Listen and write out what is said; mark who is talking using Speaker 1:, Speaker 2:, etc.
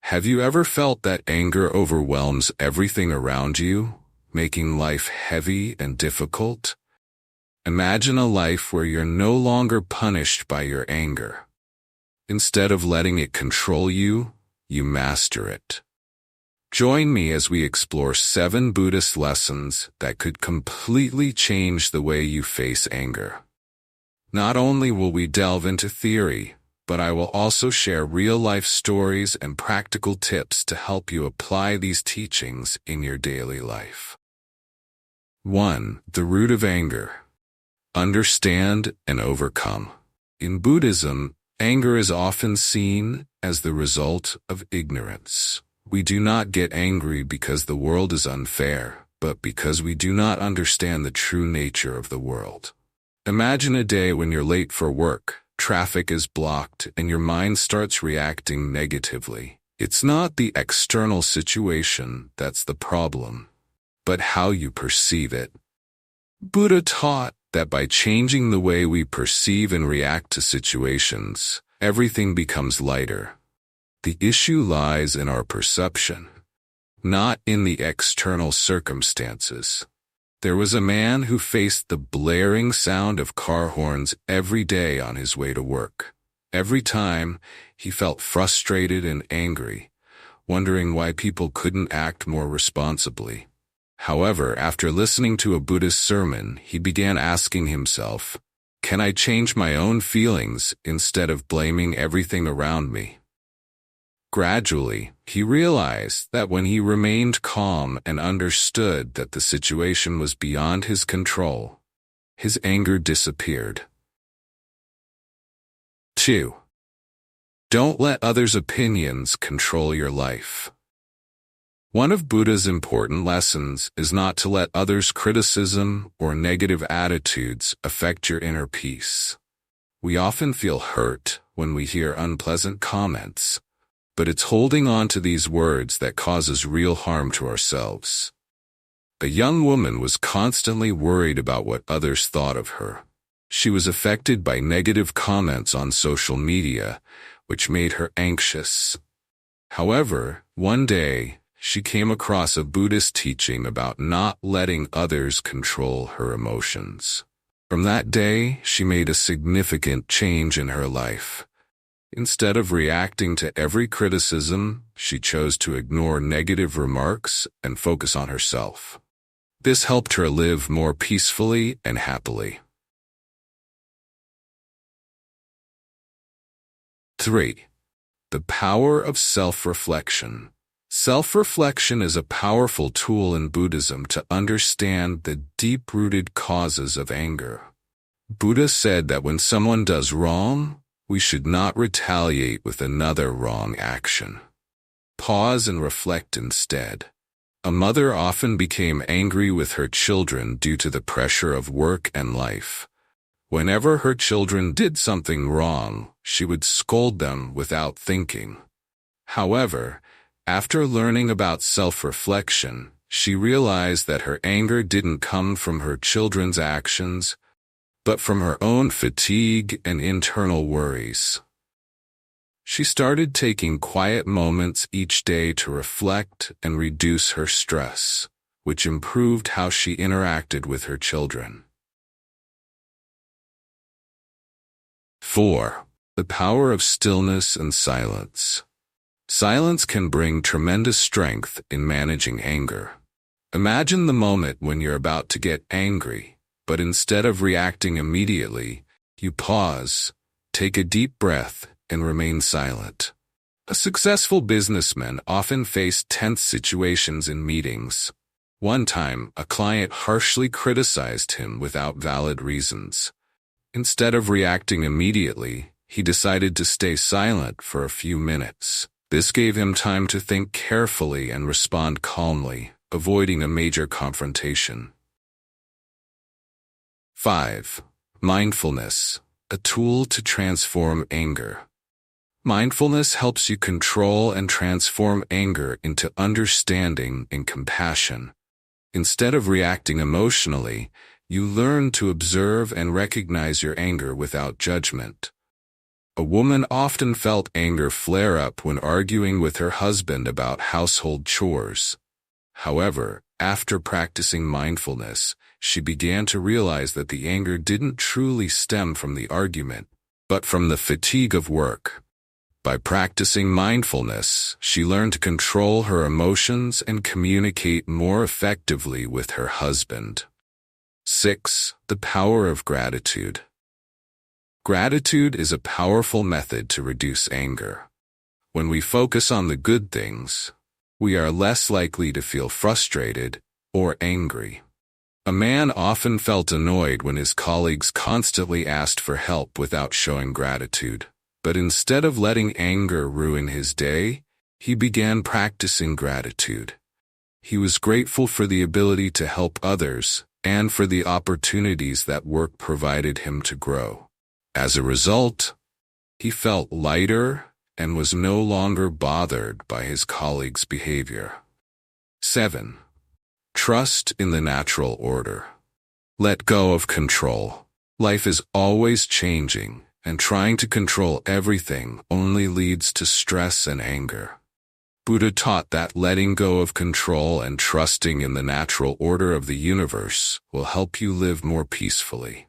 Speaker 1: Have you ever felt that anger overwhelms everything around you, making life heavy and difficult? Imagine a life where you're no longer punished by your anger. Instead of letting it control you, you master it. Join me as we explore 7 Buddhist lessons that could completely change the way you face anger. Not only will we delve into theory, but I will also share real-life stories and practical tips to help you apply these teachings in your daily life. 1. The root of anger. Understand and overcome. In Buddhism, anger is often seen as the result of ignorance. We do not get angry because the world is unfair, but because we do not understand the true nature of the world. Imagine a day when you're late for work, traffic is blocked, and your mind starts reacting negatively. It's not the external situation that's the problem, but how you perceive it. Buddha taught that by changing the way we perceive and react to situations, everything becomes lighter. The issue lies in our perception, not in the external circumstances. There was a man who faced the blaring sound of car horns every day on his way to work. Every time, he felt frustrated and angry, wondering why people couldn't act more responsibly. However, after listening to a Buddhist sermon, he began asking himself, "Can I change my own feelings instead of blaming everything around me?" Gradually, he realized that when he remained calm and understood that the situation was beyond his control, his anger disappeared. 2. Don't let others' opinions control your life. One of Buddha's important lessons is not to let others' criticism or negative attitudes affect your inner peace. We often feel hurt when we hear unpleasant comments, but it's holding on to these words that causes real harm to ourselves. A young woman was constantly worried about what others thought of her. She was affected by negative comments on social media, which made her anxious. However, one day, she came across a Buddhist teaching about not letting others control her emotions. From that day, she made a significant change in her life. Instead of reacting to every criticism, she chose to ignore negative remarks and focus on herself. This helped her live more peacefully and happily. 3. The power of self-reflection. Self-reflection is a powerful tool in Buddhism to understand the deep-rooted causes of anger. Buddha said that when someone does wrong, we should not retaliate with another wrong action. Pause and reflect instead. A mother often became angry with her children due to the pressure of work and life. Whenever her children did something wrong, she would scold them without thinking. However, after learning about self-reflection, she realized that her anger didn't come from her children's actions, but from her own fatigue and internal worries. She started taking quiet moments each day to reflect and reduce her stress, which improved how she interacted with her children. 4. The power of stillness and silence. Silence can bring tremendous strength in managing anger. Imagine the moment when you're about to get angry, but instead of reacting immediately, you pause, take a deep breath, and remain silent. A successful businessman often faced tense situations in meetings. One time, a client harshly criticized him without valid reasons. Instead of reacting immediately, he decided to stay silent for a few minutes. This gave him time to think carefully and respond calmly, avoiding a major confrontation. 5. Mindfulness, a tool to transform anger. Mindfulness helps you control and transform anger into understanding and compassion. Instead of reacting emotionally, you learn to observe and recognize your anger without judgment. A woman often felt anger flare up when arguing with her husband about household chores. However, after practicing mindfulness, she began to realize that the anger didn't truly stem from the argument, but from the fatigue of work. By practicing mindfulness, she learned to control her emotions and communicate more effectively with her husband. 6. The power of gratitude. Gratitude is a powerful method to reduce anger. When we focus on the good things, we are less likely to feel frustrated or angry. A man often felt annoyed when his colleagues constantly asked for help without showing gratitude. But instead of letting anger ruin his day, he began practicing gratitude. He was grateful for the ability to help others and for the opportunities that work provided him to grow. As a result, he felt lighter and was no longer bothered by his colleagues' behavior. 7. Trust in the natural order. Let go of control. Life is always changing, and trying to control everything only leads to stress and anger. Buddha taught that letting go of control and trusting in the natural order of the universe will help you live more peacefully.